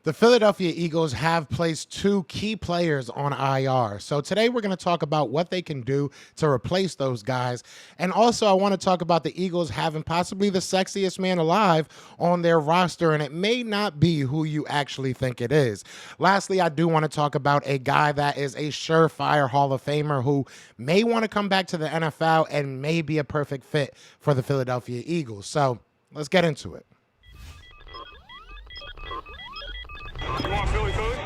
The Philadelphia Eagles have placed two key players on IR. So today we're going to talk about what they can do to replace those guys. And also, I want to talk about the Eagles having possibly the sexiest man alive on their roster, and it may not be who you actually think it is. Lastly, I do want to talk about a guy that is a surefire Hall of Famer who may want to come back to the NFL and may be a perfect fit for the Philadelphia Eagles. So let's get into it. You want Philly food?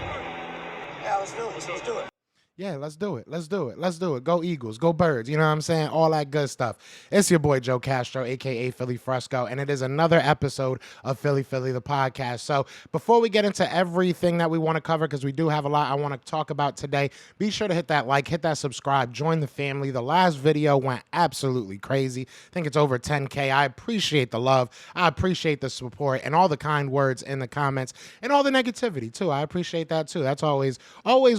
Yeah, let's do it. Let's do it. Yeah, let's do it. Let's do it. Let's do it. Go Eagles. Go Birds. You know what I'm saying? All that good stuff. It's your boy Joe Castro, a.k.a. Philly Fresco, and it is another episode of Philly the podcast. So before we get into everything that we want to cover, because we do have a lot I want to talk about today, be sure to hit that like, hit that subscribe, join the family. The last video went absolutely crazy. I think it's over 10K. I appreciate the love. I appreciate the support and all the kind words in the comments and all the negativity, too. I appreciate that, too. That's always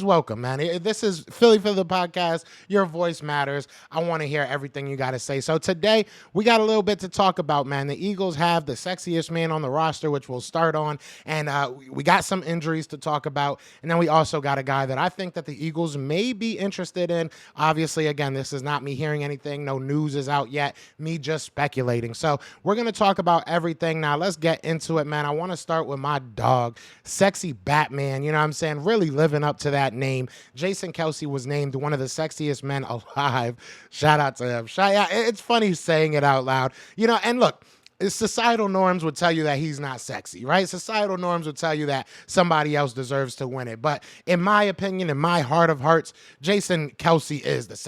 welcome, man. This is Philly the podcast. Your voice matters. I want to hear everything you got to say. So today we got a little bit to talk about, man. The Eagles have the sexiest man on the roster, which we'll start on, and we got some injuries to talk about, and then we also got a guy that I think that the Eagles may be interested in. Obviously, again, this is not me hearing anything. No news is out yet. Me just speculating. So we're going to talk about everything now. Let's get into it, man. I want to start with my dog, Sexy Batman. You know what I'm saying? Really living up to that name. Jason Kelce was named one of the sexiest men alive. Shout out to him. It's funny saying it out loud. You know, and look, societal norms would tell you that he's not sexy, right? Societal norms would tell you that somebody else deserves to win it. But in my opinion, in my heart of hearts, Jason Kelce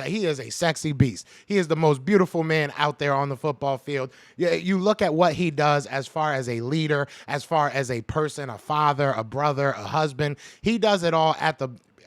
he is a sexy beast. He is the most beautiful man out there on the football field. You look at what he does as far as a leader, as far as a person, a father, a brother, a husband. He does it all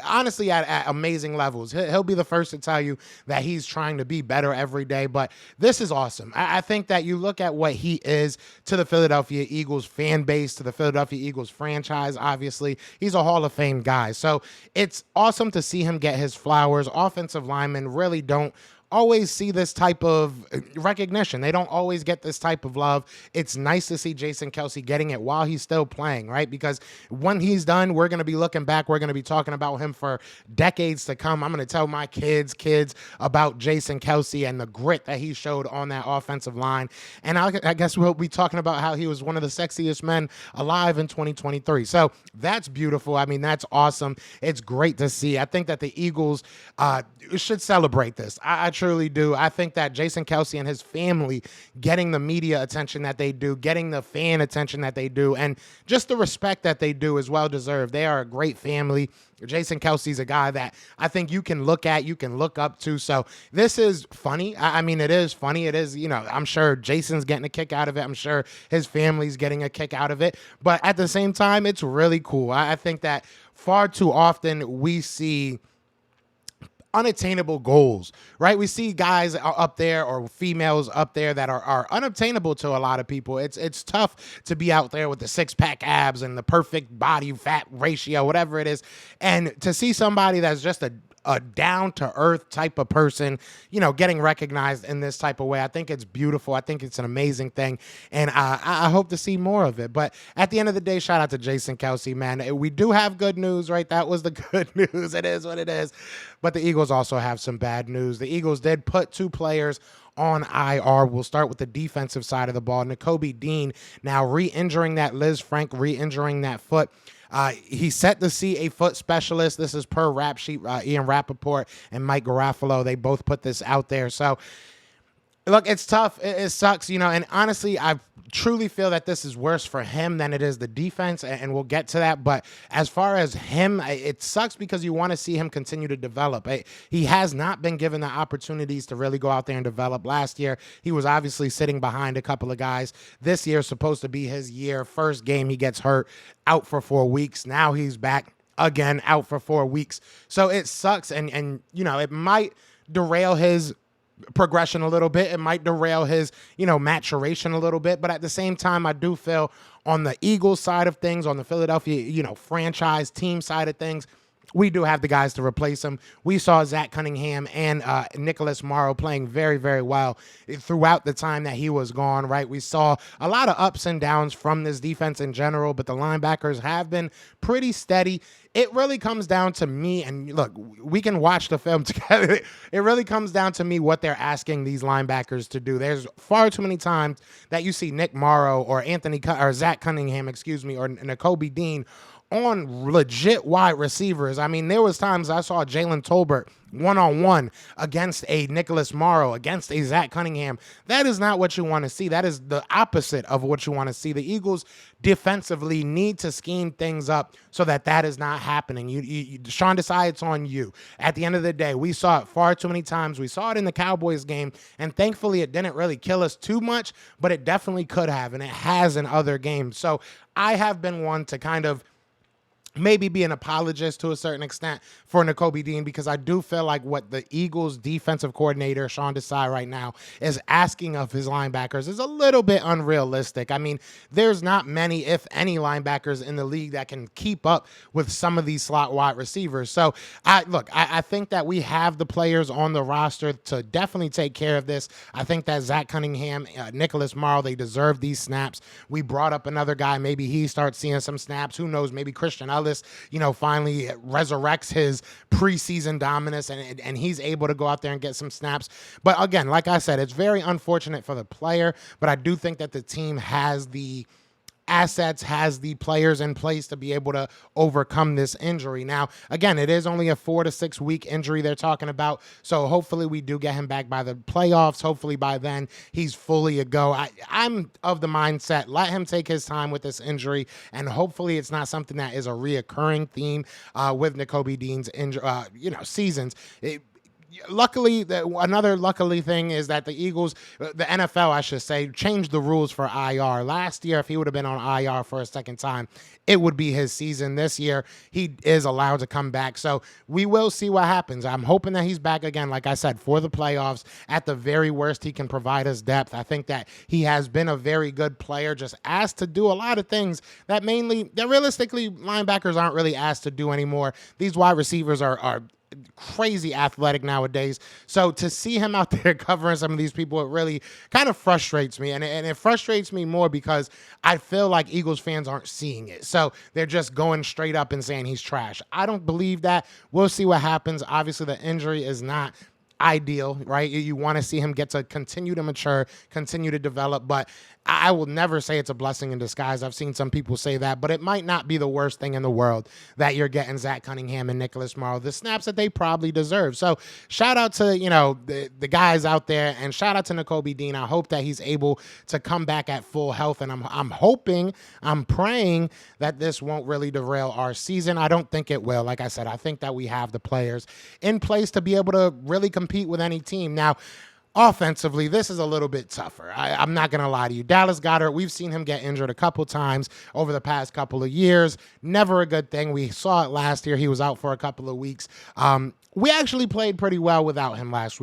honestly at amazing levels. He'll be the first to tell you that he's trying to be better every day, but this is awesome. I think that you look at what he is to the Philadelphia Eagles fan base, to the Philadelphia Eagles franchise, obviously. He's a Hall of Fame guy. So it's awesome to see him get his flowers. Offensive linemen really don't always see this type of recognition. They don't always get this type of love. It's nice to see Jason Kelce getting it while he's still playing, right? Because when he's done, we're going to be looking back. We're going to be talking about him for decades to come. I'm going to tell my kids about Jason Kelce and the grit that he showed on that offensive line. And I guess we'll be talking about how he was one of the sexiest men alive in 2023. So that's beautiful. I mean, that's awesome. It's great to see. I think that the Eagles should celebrate this. I truly do. I think that Jason Kelce and his family getting the media attention that they do, getting the fan attention that they do, and just the respect that they do is well deserved. They are a great family. Jason Kelce's a guy that I think you can look at, you can look up to. So this is funny. I mean, it is funny. It is, I'm sure Jason's getting a kick out of it. I'm sure his family's getting a kick out of it. But at the same time, it's really cool. I think that far too often we see unattainable goals, right? We see guys up there or females up there that are unobtainable to a lot of people. It's tough to be out there with the six-pack abs and the perfect body fat ratio, whatever it is. And to see somebody that's just a down-to-earth type of person, getting recognized in this type of way, I think it's beautiful. I think it's an amazing thing, and I hope to see more of it. But at the end of the day, shout out to Jason Kelce, man. We do have good news, right? That was the good news. It is what it is. But the Eagles also have some bad news. The Eagles did put two players on IR. We'll start with the defensive side of the ball. Nakobe Dean now re-injuring that Liz Frank, re-injuring that foot. He's set to see a foot specialist. This is per Rap Sheet, Ian Rappaport and Mike Garafolo. They both put this out there. So, look, it's tough. It sucks, and honestly, I truly feel that this is worse for him than it is the defense, and we'll get to that. But as far as him, it sucks because you want to see him continue to develop. He has not been given the opportunities to really go out there and develop. Last year, he was obviously sitting behind a couple of guys. This year is supposed to be his year. First game, he gets hurt, out for 4 weeks. Now he's back again, out for 4 weeks. So it sucks, and it might derail his progression a little bit. It might derail his, maturation a little bit. But at the same time, I do feel on the Eagles side of things, on the Philadelphia, franchise team side of things, we do have the guys to replace him. We saw Zach Cunningham and Nicholas Morrow playing very, very well throughout the time that he was gone, right? We saw a lot of ups and downs from this defense in general, but the linebackers have been pretty steady. It really comes down to me, and look, we can watch the film together. It really comes down to me what they're asking these linebackers to do. There's far too many times that you see Nick Morrow or Zach Cunningham, or Nakobe Dean on legit wide receivers. I mean, there was times I saw Jalen Tolbert one-on-one against a Nicholas Morrow, against a Zach Cunningham. That is not what you want to see. That is the opposite of what you want to see. The Eagles defensively need to scheme things up so that is not happening. Sean Desai, it's on you. At the end of the day, we saw it far too many times. We saw it in the Cowboys game, and thankfully it didn't really kill us too much, but it definitely could have, and it has in other games. So I have been one to kind of maybe be an apologist to a certain extent for Nakobe Dean, because I do feel like what the Eagles defensive coordinator, Sean Desai, right now is asking of his linebackers is a little bit unrealistic. I mean, there's not many, if any, linebackers in the league that can keep up with some of these slot wide receivers. So I think that we have the players on the roster to definitely take care of this. I think that Zach Cunningham, Nicholas Morrow, they deserve these snaps. We brought up another guy. Maybe he starts seeing some snaps. Who knows? Maybe Christian Ellis, finally resurrects his preseason dominance and he's able to go out there and get some snaps. But again, like I said, it's very unfortunate for the player, but I do think that the team has the assets, has the players in place to be able to overcome this injury. Now, again, it is only a 4 to 6 week injury they're talking about, so hopefully we do get him back by the playoffs. Hopefully by then he's fully a go. I'm of the mindset, let him take his time with this injury, and hopefully it's not something that is a reoccurring theme with Nakobe Dean's seasons. Luckily thing is that the Eagles, the NFL, I should say, changed the rules for IR. Last year, if he would have been on IR for a second time, it would be his season. This year, he is allowed to come back. So we will see what happens. I'm hoping that he's back again, like I said, for the playoffs. At the very worst, he can provide us depth. I think that he has been a very good player, just asked to do a lot of things that realistically linebackers aren't really asked to do anymore. These wide receivers are crazy athletic nowadays. So to see him out there covering some of these people, it really kind of frustrates me. And it frustrates me more because I feel like Eagles fans aren't seeing it. So they're just going straight up and saying he's trash. I don't believe that. We'll see what happens. Obviously, the injury is not ideal, right? You want to see him get to continue to mature, continue to develop, but I will never say it's a blessing in disguise. I've seen some people say that, but it might not be the worst thing in the world that you're getting Zach Cunningham and Nicholas Morrow the snaps that they probably deserve. So shout out to, the guys out there, and shout out to Nakobe Dean. I hope that he's able to come back at full health, and I'm praying that this won't really derail our season. I don't think it will. Like I said, I think that we have the players in place to be able to really compete with any team. Now, offensively, this is a little bit tougher. I'm not going to lie to you. Dallas Goedert, we've seen him get injured a couple times over the past couple of years. Never a good thing. We saw it last year. He was out for a couple of weeks. We actually played pretty well without him last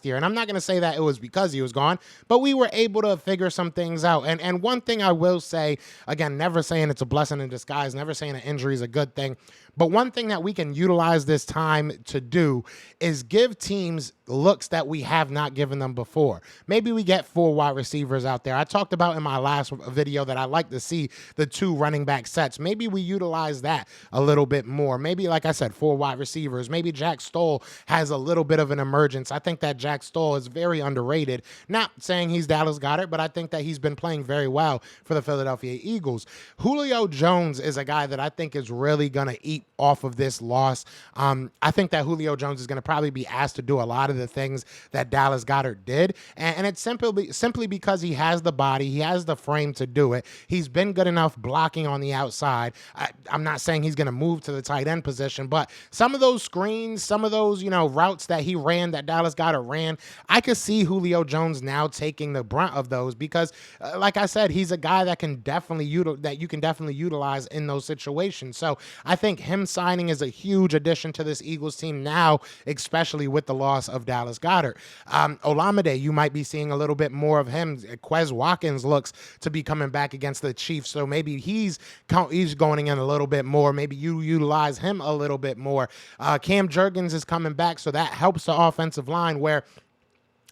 year. And I'm not going to say that it was because he was gone, but we were able to figure some things out. And one thing I will say, again, never saying it's a blessing in disguise, never saying an injury is a good thing, but one thing that we can utilize this time to do is give teams looks that we have not given them before. Maybe we get 4 wide receivers out there. I talked about in my last video that I like to see the 2 running back sets. Maybe we utilize that a little bit more. Maybe, like I said, 4 wide receivers. Maybe Jack Stoll has a little bit of an emergence. I think that Jack Stoll is very underrated. Not saying he's Dallas Goedert, but I think that he's been playing very well for the Philadelphia Eagles. Julio Jones is a guy that I think is really going to eat off of this loss. I think that Julio Jones is going to probably be asked to do a lot of the things that Dallas Goedert did, and it's simply because he has the body, he has the frame to do it. He's been good enough blocking on the outside. I'm not saying he's going to move to the tight end position, but some of those screens, some some of those, routes that he ran, that Dallas Goedert ran, I could see Julio Jones now taking the brunt of those because, like I said, he's a guy that can definitely you can definitely utilize in those situations. So I think him signing is a huge addition to this Eagles team now, especially with the loss of Dallas Goedert. Olamide, you might be seeing a little bit more of him. Quez Watkins looks to be coming back against the Chiefs, so maybe he's going in a little bit more. Maybe you utilize him a little bit more. Cam Jurgens is coming back, so that helps the offensive line where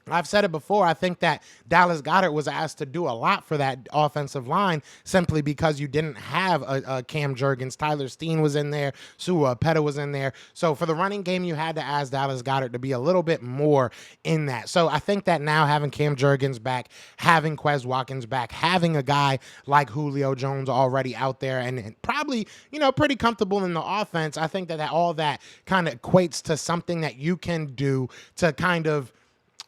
I've said it before. I think that Dallas Goedert was asked to do a lot for that offensive line simply because you didn't have a Cam Jurgens. Tyler Steen was in there. Sua Peta was in there. So for the running game, you had to ask Dallas Goedert to be a little bit more in that. So I think that now having Cam Jurgens back, having Quez Watkins back, having a guy like Julio Jones already out there and probably, pretty comfortable in the offense, I think that all that kind of equates to something that you can do to kind of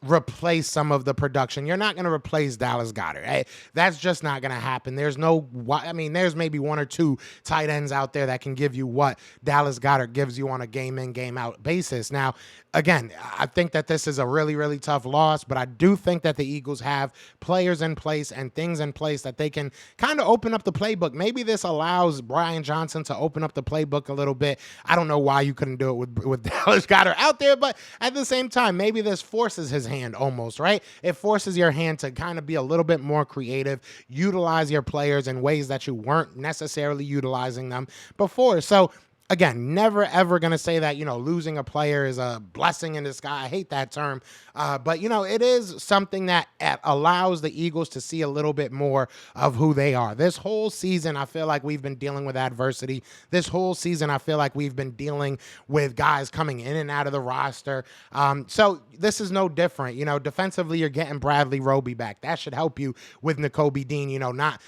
replace some of the production. You're not going to replace Dallas Goedert. Right? That's just not going to happen. There's there's maybe one or two tight ends out there that can give you what Dallas Goedert gives you on a game in, game out basis. Now, again, I think that this is a really, really tough loss, but I do think that the Eagles have players in place and things in place that they can kind of open up the playbook. Maybe this allows Brian Johnson to open up the playbook a little bit. I don't know why you couldn't do it with Dallas Goedert out there, but at the same time, maybe this forces his hand almost, right? It forces your hand to kind of be a little bit more creative, utilize your players in ways that you weren't necessarily utilizing them before. So again, never ever going to say that, losing a player is a blessing in disguise. I hate that term. But, it is something that allows the Eagles to see a little bit more of who they are. This whole season, I feel like we've been dealing with adversity. This whole season, I feel like we've been dealing with guys coming in and out of the roster. So this is no different. Defensively, you're getting Bradley Roby back. That should help you with Nakobe Dean, not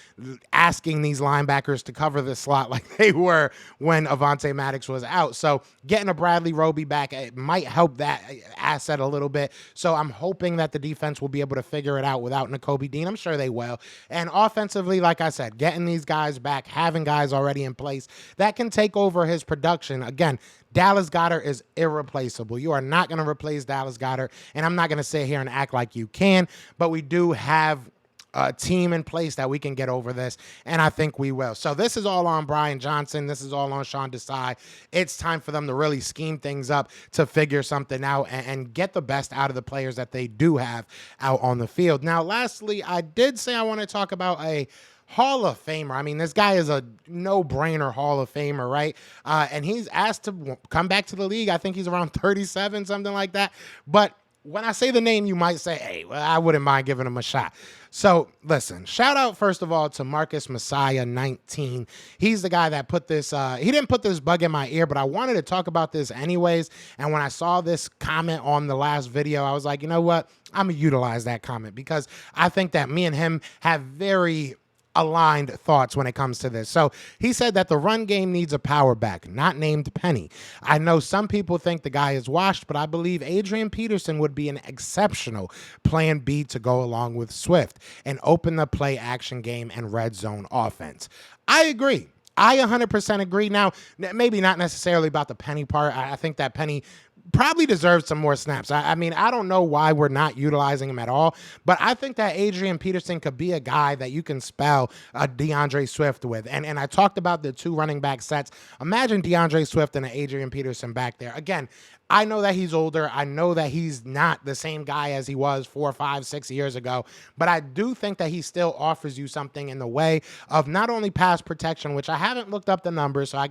asking these linebackers to cover the slot like they were when Avonte Maddox was out. So getting a Bradley Roby back, it might help that asset a little bit. So I'm hoping that the defense will be able to figure it out without Nakobe Dean. I'm sure they will. And offensively, like I said, getting these guys back, having guys already in place that can take over his production. Again, Dallas Goedert is irreplaceable. You are not going to replace Dallas Goedert, and I'm not going to sit here and act like you can, but we do have a team in place that we can get over this, and I think we will. So this is all on Brian Johnson. This is all on Sean Desai. It's time for them to really scheme things up to figure something out and get the best out of the players that they do have out on the field. Now, lastly, I did say I want to talk about a Hall of Famer. I mean, this guy is a no-brainer Hall of Famer, right? And he's asked to come back to the league. I think he's around 37, something like that. But when I say the name, you might say, hey, well, I wouldn't mind giving him a shot. So listen, shout out first of all to Marcus Messiah 19. He's the guy that put this, he didn't put this bug in my ear, but I wanted to talk about this anyways. And when I saw this comment on the last video, I was like, you know what? I'm going to utilize that comment because I think that me and him have very aligned thoughts when it comes to this. So he said that the run game needs a power back, not named Penny. I know some people think the guy is washed, but I believe Adrien Peterson would be an exceptional plan B to go along with Swift and open the play action game and red zone offense. I agree. I 100% agree. Now, maybe not necessarily about the Penny part. I think that Penny probably deserves some more snaps. I mean, I don't know why we're not utilizing him at all, but I think that Adrien Peterson could be a guy that you can spell DeAndre Swift with. And I talked about the two running back sets. Imagine DeAndre Swift and Adrien Peterson back there. Again, I know that he's older. I know that he's not the same guy as he was 4, 5, 6 years ago, but I do think that he still offers you something in the way of not only pass protection, which I haven't looked up the numbers, so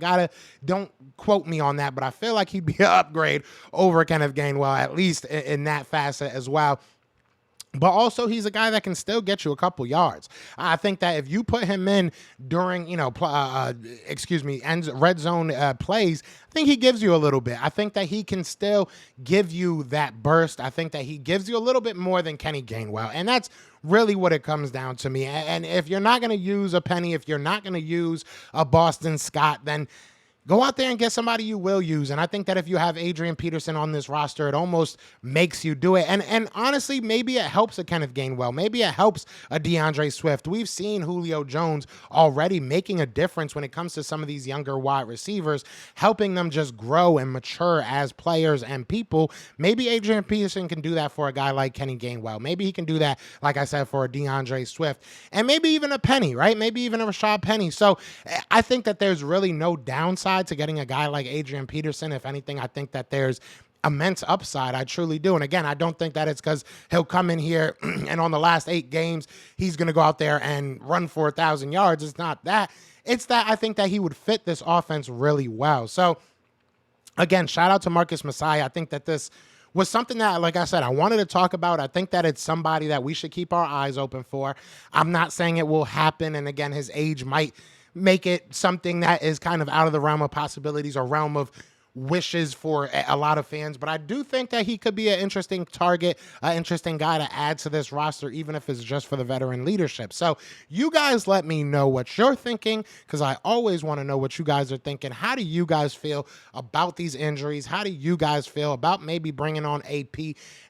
don't quote me on that, but I feel like he'd be an upgrade over Kenneth Gainwell, at least in that facet as well. But also, he's a guy that can still get you a couple yards. I think that if you put him in during, red zone plays, I think he gives you a little bit. I think that he can still give you that burst. I think that he gives you a little bit more than Kenny Gainwell. And that's really what it comes down to me. And if you're not going to use a Penny, if you're not going to use a Boston Scott, then go out there and get somebody you will use. And I think that if you have Adrien Peterson on this roster, it almost makes you do it. And honestly, maybe it helps a Kenneth Gainwell. Maybe it helps a DeAndre Swift. We've seen Julio Jones already making a difference when it comes to some of these younger wide receivers, helping them just grow and mature as players and people. Maybe Adrien Peterson can do that for a guy like Kenny Gainwell. Maybe he can do that, like I said, for a DeAndre Swift. And maybe even a Penny, right? Maybe even a Rashad Penny. So I think that there's really no downside to getting a guy like Adrien Peterson. If anything, I think that there's immense upside. I truly do. And again, I don't think that it's because he'll come in here and on the last 8 games, he's going to go out there and run for 1,000 yards. It's not that. It's that I think that he would fit this offense really well. So again, shout out to Marcus Messiah. I think that this was something that, like I said, I wanted to talk about. I think that it's somebody that we should keep our eyes open for. I'm not saying it will happen. And again, his age might make it something that is kind of out of the realm of possibilities or realm of wishes for a lot of fans, but I do think that he could be an interesting target, an interesting guy to add to this roster, even if it's just for the veteran leadership. So you guys let me know what you're thinking, because I always want to know what you guys are thinking. How do you guys feel about these injuries? How do you guys feel about maybe bringing on AP?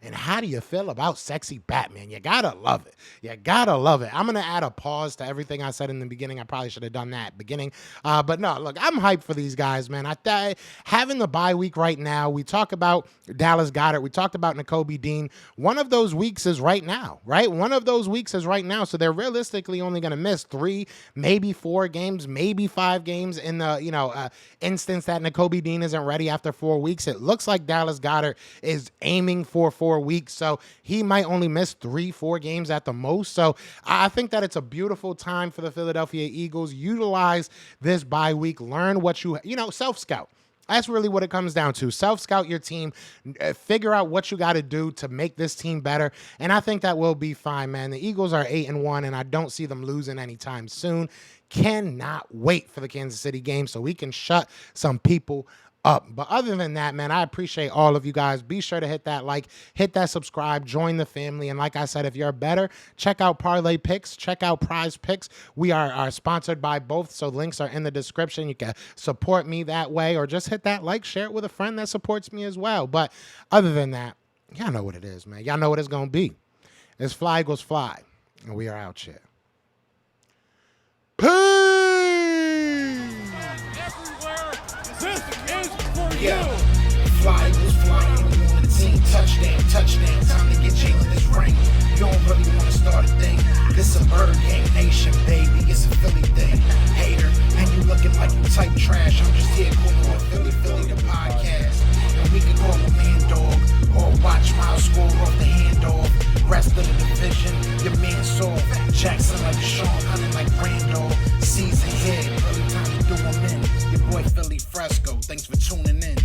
And how do you feel about sexy Batman? You gotta love it. You gotta love it. I'm going to add a pause to everything I said in the beginning. I probably should have done that at the beginning. But no, look, I'm hyped for these guys, man. Having the bye week right now, we talk about Dallas Goedert, we talked about Nakobe Dean. One of those weeks is right now, right? One of those weeks is right now. So they're realistically only going to miss 3, maybe 4 games, maybe 5 games in the, instance that Nakobe Dean isn't ready after 4 weeks. It looks like Dallas Goedert is aiming for 4 weeks. So he might only miss 3-4 games at the most. So I think that it's a beautiful time for the Philadelphia Eagles. Utilize this bye week, learn what self-scout. That's really what it comes down to. Self-scout your team, figure out what you got to do to make this team better, and I think that will be fine, man. The Eagles are 8-1, and I don't see them losing anytime soon. Cannot wait for the Kansas City game so we can shut some people up. But other than that, man, I appreciate all of you guys. Be sure to hit that like, hit that subscribe, join the family. And like I said, if you're better, check out Parlay Picks, check out Prize Picks. We are sponsored by both, so links are in the description. You can support me that way, or just hit that like, share it with a friend that supports me as well. But other than that, y'all know what it is, man. Y'all know what it's going to be. It's Fly Eagles Fly, and we are out here. Peace! Yeah. Fly Eagles flying on the team. Touchdown. Time to get Jalen this ring. You don't really want to start a thing. This a bird game nation, baby. It's a Philly thing. Hater, and you looking like you type trash. I'm just here calling with Philly the podcast. And we can call a man dog or watch Miles score off the handoff. Rest of the division, your man saw Jackson like Sean, hunting like Randolph. Season hit, early time to do them in. Your boy Philly Fresco, thanks for tuning in.